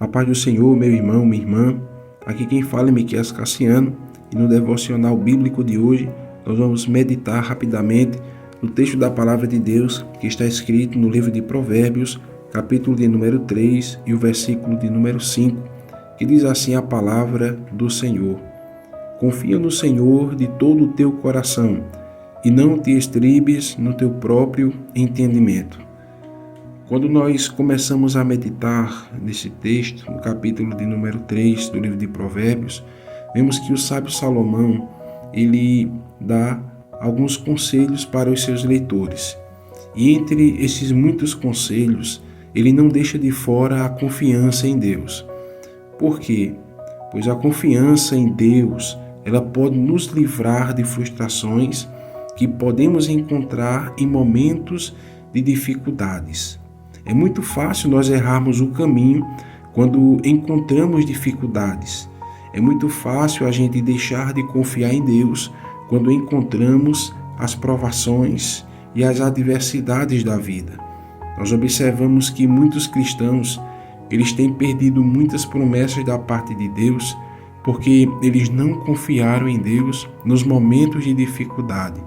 A paz do Senhor, meu irmão, minha irmã. Aqui quem fala é Miqueias Cassiano e no devocional bíblico de hoje nós vamos meditar rapidamente no texto da palavra de Deus que está escrito no livro de Provérbios, capítulo de número 3 e o versículo de número 5, que diz assim a palavra do Senhor: Confia no Senhor de todo o teu coração e não te estribes no teu próprio entendimento. Quando nós começamos a meditar nesse texto, no capítulo de número 3 do livro de Provérbios, vemos que o sábio Salomão, ele dá alguns conselhos para os seus leitores. E entre esses muitos conselhos, ele não deixa de fora a confiança em Deus. Por quê? Pois a confiança em Deus, ela pode nos livrar de frustrações que podemos encontrar em momentos de dificuldades. É muito fácil nós errarmos o caminho quando encontramos dificuldades. É muito fácil a gente deixar de confiar em Deus quando encontramos as provações e as adversidades da vida. Nós observamos que muitos cristãos, eles têm perdido muitas promessas da parte de Deus porque eles não confiaram em Deus nos momentos de dificuldade.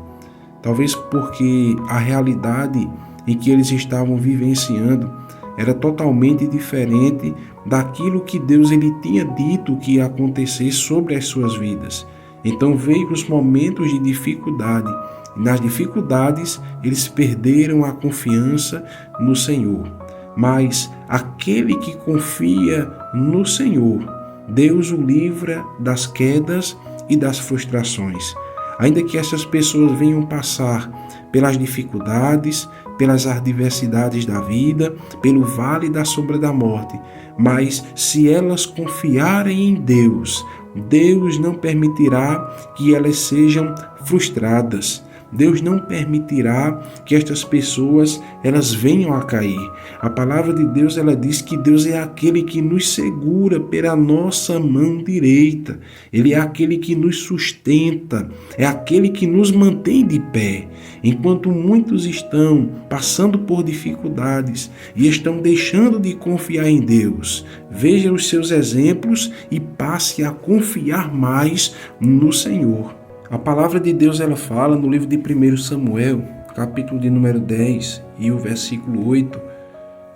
Talvez porque a realidade em que eles estavam vivenciando era totalmente diferente daquilo que Deus ele tinha dito que ia acontecer sobre as suas vidas. Então veio os momentos de dificuldade. Nas dificuldades, eles perderam a confiança no Senhor. Mas aquele que confia no Senhor, Deus o livra das quedas e das frustrações. Ainda que essas pessoas venham passar pelas dificuldades, pelas adversidades da vida, pelo vale da sombra da morte, mas se elas confiarem em Deus, Deus não permitirá que elas sejam frustradas. Deus não permitirá que estas pessoas elas venham a cair. A palavra de Deus ela diz que Deus é aquele que nos segura pela nossa mão direita. Ele é aquele que nos sustenta, é aquele que nos mantém de pé. Enquanto muitos estão passando por dificuldades e estão deixando de confiar em Deus, veja os seus exemplos e passe a confiar mais no Senhor. A palavra de Deus ela fala no livro de 1 Samuel, capítulo de número 10 e o versículo 8,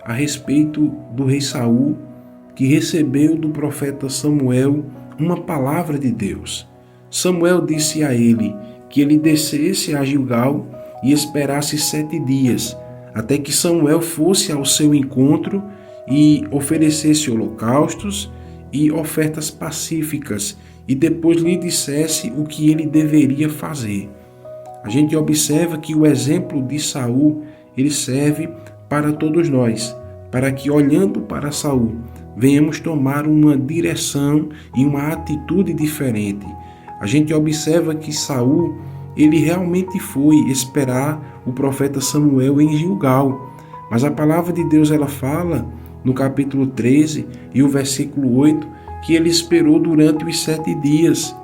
a respeito do rei Saul, que recebeu do profeta Samuel uma palavra de Deus. Samuel disse a ele que ele descesse a Gilgal e esperasse 7 dias, até que Samuel fosse ao seu encontro e oferecesse holocaustos e ofertas pacíficas, e depois lhe dissesse o que ele deveria fazer. A gente observa que o exemplo de Saul, ele serve para todos nós, para que olhando para Saul, venhamos tomar uma direção e uma atitude diferente. A gente observa que Saul, ele realmente foi esperar o profeta Samuel em Gilgal, mas a palavra de Deus ela fala no capítulo 13 e o versículo 8, que ele esperou durante os 7 dias,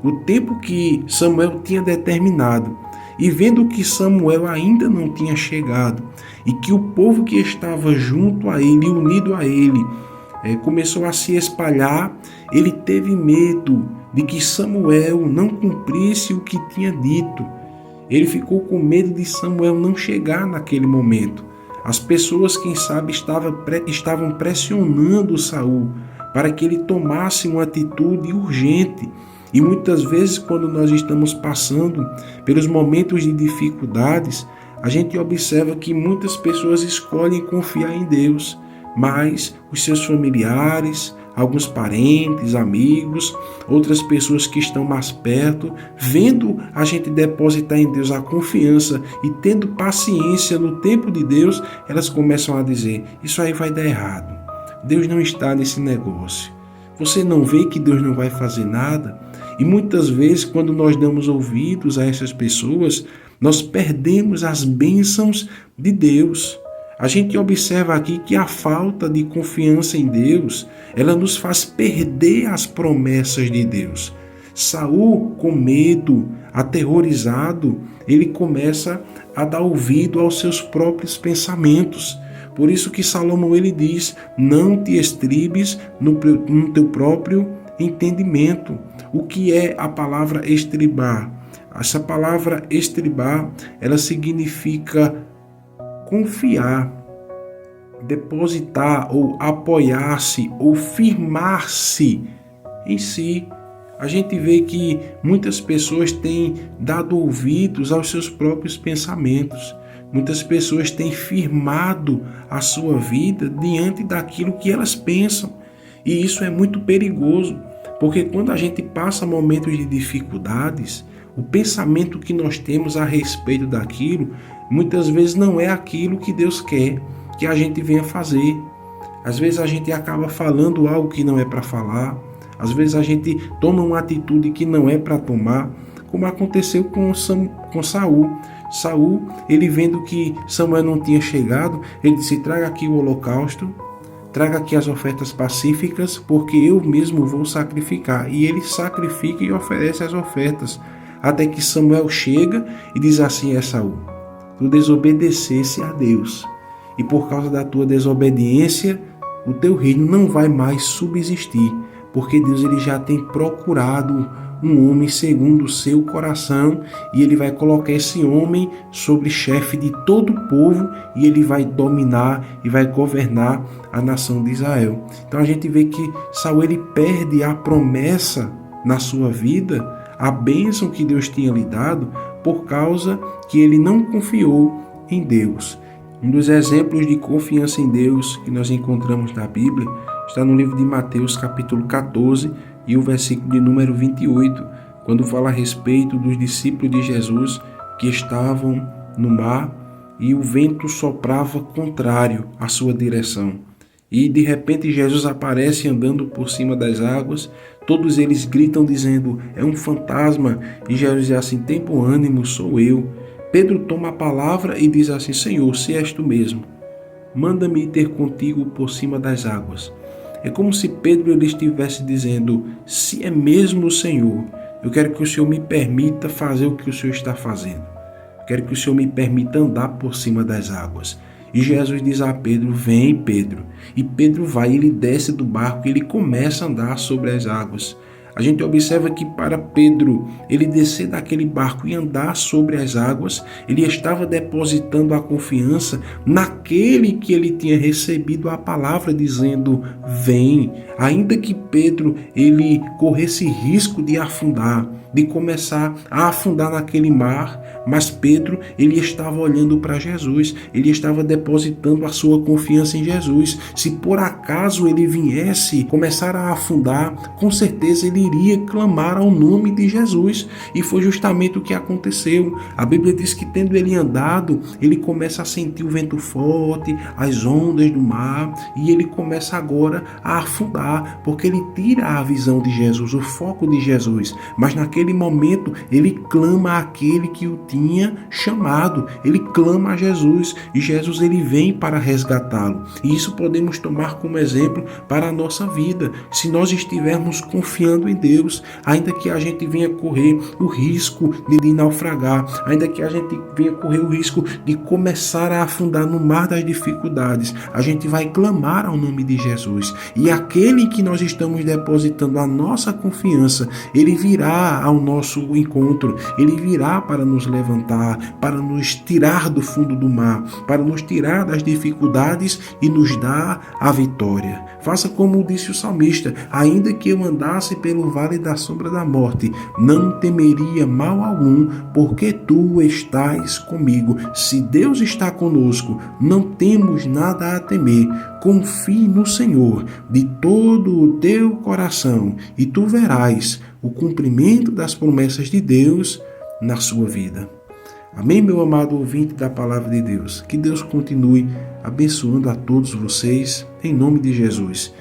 o tempo que Samuel tinha determinado. E vendo que Samuel ainda não tinha chegado e que o povo que estava junto a ele, unido a ele, começou a se espalhar, ele teve medo de que Samuel não cumprisse o que tinha dito. Ele ficou com medo de Samuel não chegar naquele momento. As pessoas, quem sabe, estavam pressionando Saul para que ele tomasse uma atitude urgente. E muitas vezes, quando nós estamos passando pelos momentos de dificuldades, a gente observa que muitas pessoas escolhem confiar em Deus, mas os seus familiares, alguns parentes, amigos, outras pessoas que estão mais perto, vendo a gente depositar em Deus a confiança e tendo paciência no tempo de Deus, elas começam a dizer: isso aí vai dar errado. Deus não está nesse negócio. Você não vê que Deus não vai fazer nada? E muitas vezes, quando nós damos ouvidos a essas pessoas, nós perdemos as bênçãos de Deus. A gente observa aqui que a falta de confiança em Deus, ela nos faz perder as promessas de Deus. Saul, com medo, aterrorizado, ele começa a dar ouvido aos seus próprios pensamentos. Por isso que Salomão ele diz: não te estribes no teu próprio entendimento. O que é a palavra estribar? Essa palavra estribar, ela significa confiar, depositar ou apoiar-se ou firmar-se em si. A gente vê que muitas pessoas têm dado ouvidos aos seus próprios pensamentos. Muitas pessoas têm firmado a sua vida diante daquilo que elas pensam. E isso é muito perigoso, porque quando a gente passa momentos de dificuldades, o pensamento que nós temos a respeito daquilo, muitas vezes não é aquilo que Deus quer que a gente venha fazer. Às vezes a gente acaba falando algo que não é para falar. Às vezes a gente toma uma atitude que não é para tomar, como aconteceu com Saul. Saul, ele vendo que Samuel não tinha chegado, ele disse: traga aqui o holocausto, traga aqui as ofertas pacíficas, porque eu mesmo vou sacrificar. E ele sacrifica e oferece as ofertas, até que Samuel chega e diz assim a Saul: tu desobedecesse a Deus, e por causa da tua desobediência, o teu reino não vai mais subsistir, porque Deus ele já tem procurado um homem segundo o seu coração, e ele vai colocar esse homem sobre chefe de todo o povo, e ele vai dominar e vai governar a nação de Israel. Então a gente vê que Saul ele perde a promessa na sua vida, a bênção que Deus tinha lhe dado, por causa que ele não confiou em Deus. Um dos exemplos de confiança em Deus que nós encontramos na Bíblia está no livro de Mateus, capítulo 14, e o versículo de número 28, quando fala a respeito dos discípulos de Jesus que estavam no mar e o vento soprava contrário à sua direção. E de repente Jesus aparece andando por cima das águas, todos eles gritam dizendo: é um fantasma, e Jesus diz assim: tem bom ânimo, sou eu. Pedro toma a palavra e diz assim: Senhor, se és tu mesmo, manda-me ter contigo por cima das águas. É como se Pedro ele estivesse dizendo: se é mesmo o Senhor, eu quero que o Senhor me permita fazer o que o Senhor está fazendo. Eu quero que o Senhor me permita andar por cima das águas. E Jesus diz a Pedro: vem, Pedro. E Pedro vai, ele desce do barco e ele começa a andar sobre as águas. A gente observa que para Pedro, ele descer daquele barco e andar sobre as águas, ele estava depositando a confiança naquele que ele tinha recebido a palavra dizendo: vem. Ainda que Pedro ele corresse risco de afundar, de começar a afundar naquele mar, mas Pedro ele estava olhando para Jesus, ele estava depositando a sua confiança em Jesus. Se por acaso ele viesse começar a afundar, com certeza ele iria clamar ao nome de Jesus, e foi justamente o que aconteceu. A Bíblia diz que tendo ele andado, ele começa a sentir o vento forte, as ondas do mar, e ele começa agora a afundar, porque ele tira a visão de Jesus, o foco de Jesus. Mas naquele momento ele clama àquele que o tinha chamado, ele clama a Jesus, e Jesus ele vem para resgatá-lo. E isso podemos tomar como exemplo para a nossa vida. Se nós estivermos confiando em Deus, ainda que a gente venha correr o risco de naufragar, ainda que a gente venha correr o risco de começar a afundar no mar das dificuldades, a gente vai clamar ao nome de Jesus, e aquele que nós estamos depositando a nossa confiança, ele virá ao nosso encontro, ele virá para nos levantar, para nos tirar do fundo do mar, para nos tirar das dificuldades e nos dar a vitória. Faça como disse o salmista: ainda que eu andasse pelo vale da sombra da morte, não temeria mal algum, porque tu estás comigo. Se Deus está conosco, não temos nada a temer. Confie no Senhor de todo o teu coração, e tu verás o cumprimento das promessas de Deus na sua vida. Amém, meu amado ouvinte da Palavra de Deus. Que Deus continue abençoando a todos vocês, em nome de Jesus.